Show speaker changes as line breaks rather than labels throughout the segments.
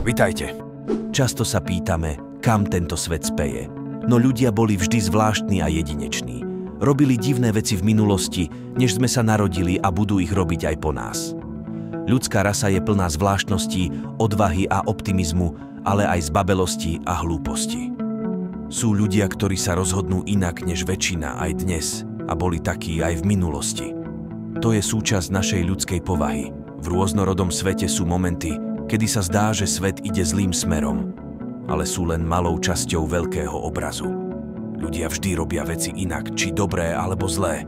Vitajte. Často sa pýtame, kam tento svet speje. No ľudia boli vždy zvláštni a jedineční. Robili divné veci v minulosti, než sme sa narodili a budú ich robiť aj po nás. Ľudská rasa je plná zvláštností, odvahy a optimizmu, ale aj zbabelosti a hlúposti. Sú ľudia, ktorí sa rozhodnú inak než väčšina aj dnes a boli takí aj v minulosti. To je súčasť našej ľudskej povahy. V rôznorodom svete sú momenty, kedy sa zdá, že svet ide zlým smerom, ale sú len malou časťou veľkého obrazu. Ľudia vždy robia veci inak, či dobré alebo zlé.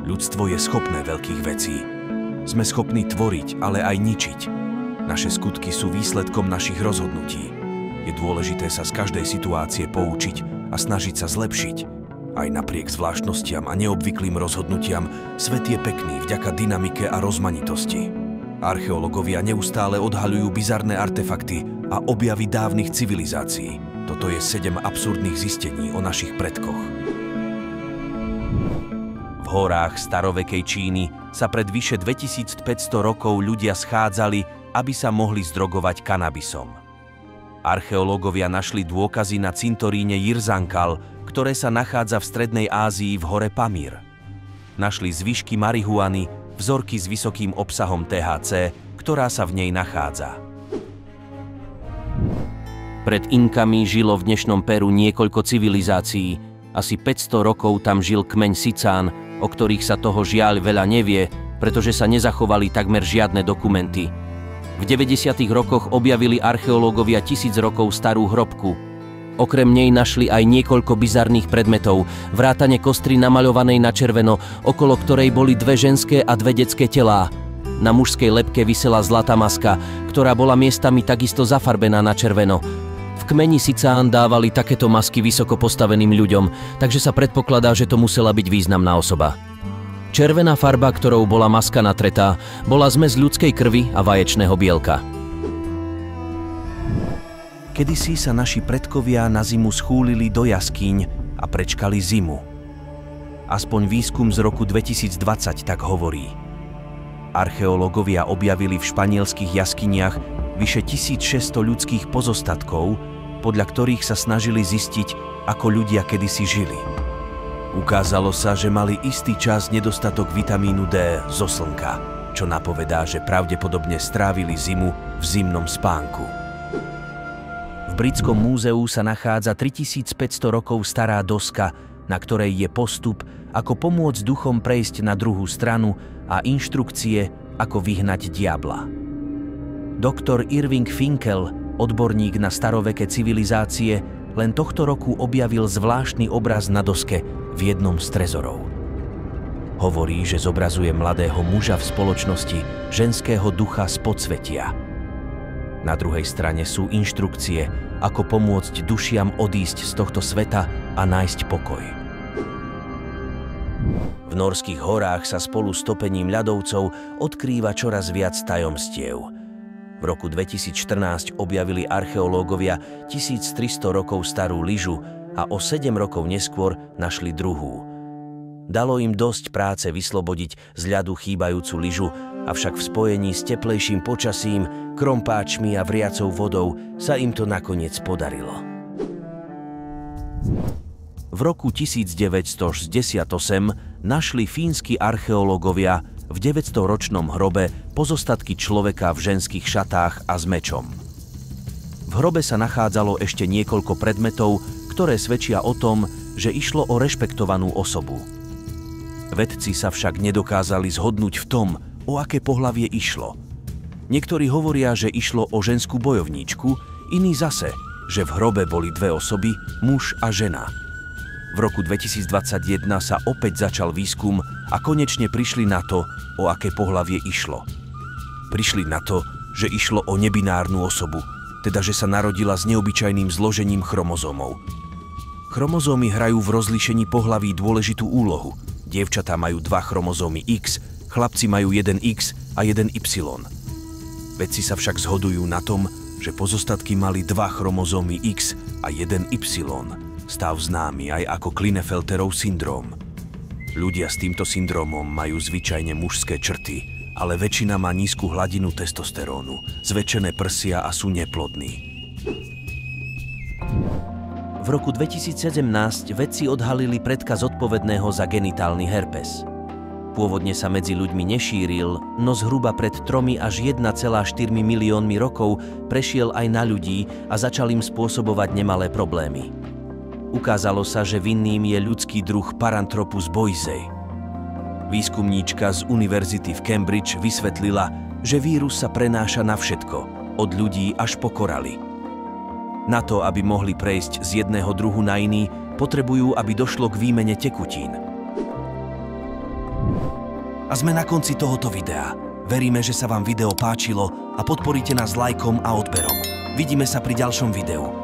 Ľudstvo je schopné veľkých vecí. Sme schopní tvoriť, ale aj ničiť. Naše skutky sú výsledkom našich rozhodnutí. Je dôležité sa z každej situácie poučiť a snažiť sa zlepšiť. Aj napriek zvláštnostiam a neobvyklým rozhodnutiam, svet je pekný vďaka dynamike a rozmanitosti. Archeológovia neustále odhaľujú bizarné artefakty a objavy dávnych civilizácií. Toto je 7 absurdných zistení o našich predkoch. V horách starovekej Číny sa pred vyše 2500 rokov ľudia schádzali, aby sa mohli zdrogovať kanabisom. Archeológovia našli dôkazy na cintoríne Jirzankal, ktoré sa nachádza v Strednej Ázii v hore Pamír. Našli zvyšky marihuany, vzorky s vysokým obsahom THC, ktorá sa v nej nachádza. Pred Inkami žilo v dnešnom Peru niekoľko civilizácií. Asi 500 rokov tam žil kmeň Sicán, o ktorých sa toho žiaľ veľa nevie, pretože sa nezachovali takmer žiadne dokumenty. V 90. rokoch objavili archeológovia 1000 rokov starú hrobku. Okrem nej našli aj niekoľko bizarných predmetov, vrátane kostry namaľovanej na červeno, okolo ktorej boli 2 ženské a 2 detské telá. Na mužskej lebke visela zlatá maska, ktorá bola miestami takisto zafarbená na červeno. V kmeni Sicán dávali takéto masky vysoko postaveným ľuďom, takže sa predpokladá, že to musela byť významná osoba. Červená farba, ktorou bola maska natretá, bola zmes ľudskej krvi a vaječného bielka. Kedysi sa naši predkovia na zimu schúlili do jaskýň a prečkali zimu. Aspoň výskum z roku 2020 tak hovorí. Archeológovia objavili v španielských jaskyniach vyše 1600 ľudských pozostatkov, podľa ktorých sa snažili zistiť, ako ľudia kedysi žili. Ukázalo sa, že mali istý čas nedostatok vitamínu D zo slnka, čo napovedá, že pravdepodobne strávili zimu v zimnom spánku. V Britskom múzeu sa nachádza 3500 rokov stará doska, na ktorej je postup, ako pomôcť duchom prejsť na druhú stranu a inštrukcie, ako vyhnať diabla. Doktor Irving Finkel, odborník na staroveké civilizácie, len tohto roku objavil zvláštny obraz na doske v jednom z trezorov. Hovorí, že zobrazuje mladého muža v spoločnosti ženského ducha z podsvetia. Na druhej strane sú inštrukcie, ako pomôcť dušiam odísť z tohto sveta a nájsť pokoj. V norských horách sa spolu s topením ľadovcov odkrýva čoraz viac tajomstiev. V roku 2014 objavili archeológovia 1300 rokov starú lyžu a o 7 rokov neskôr našli druhú. Dalo im dosť práce vyslobodiť z ľadu chýbajúcu lyžu, avšak v spojení s teplejším počasím, krompáčmi a vriacou vodou sa im to nakoniec podarilo. V roku 1968 našli fínsky archeológovia v 900-ročnom hrobe pozostatky človeka v ženských šatách a s mečom. V hrobe sa nachádzalo ešte niekoľko predmetov, ktoré svedčia o tom, že išlo o rešpektovanú osobu. Vedci sa však nedokázali zhodnúť v tom, o aké pohlavie išlo. Niektorí hovoria, že išlo o ženskú bojovníčku, iní zase, že v hrobe boli 2 osoby, muž a žena. V roku 2021 sa opäť začal výskum a konečne prišli na to, o aké pohlavie išlo. Prišli na to, že išlo o nebinárnu osobu, teda že sa narodila s neobyčajným zložením chromozómov. Chromozómy hrajú v rozlíšení pohlaví dôležitú úlohu. Dievčatá majú 2 chromozómy X, chlapci majú 1 X a 1 Y. Vedci sa však zhodujú na tom, že pozostatky mali 2 chromozómy X a 1 Y, stav známy aj ako Klinefelterov syndróm. Ľudia s týmto syndrómom majú zvyčajne mužské črty ale väčšina má nízku hladinu testosterónu, zväčšené prsia a sú neplodní. V roku 2017 vedci odhalili predka zodpovedného za genitálny herpes. Pôvodne sa medzi ľuďmi nešíril, no zhruba pred 3 až 1,4 miliónmi rokov prešiel aj na ľudí a začal im spôsobovať nemalé problémy. Ukázalo sa, že vinným je ľudský druh Paranthropus boisei. Výskumníčka z univerzity v Cambridge vysvetlila, že vírus sa prenáša na všetko, od ľudí až po koraly. Na to, aby mohli prejsť z jedného druhu na iný, potrebujú, aby došlo k výmene tekutín. A sme na konci tohoto videa. Veríme, že sa vám video páčilo a podporíte nás lajkom a odberom. Vidíme sa pri ďalšom videu.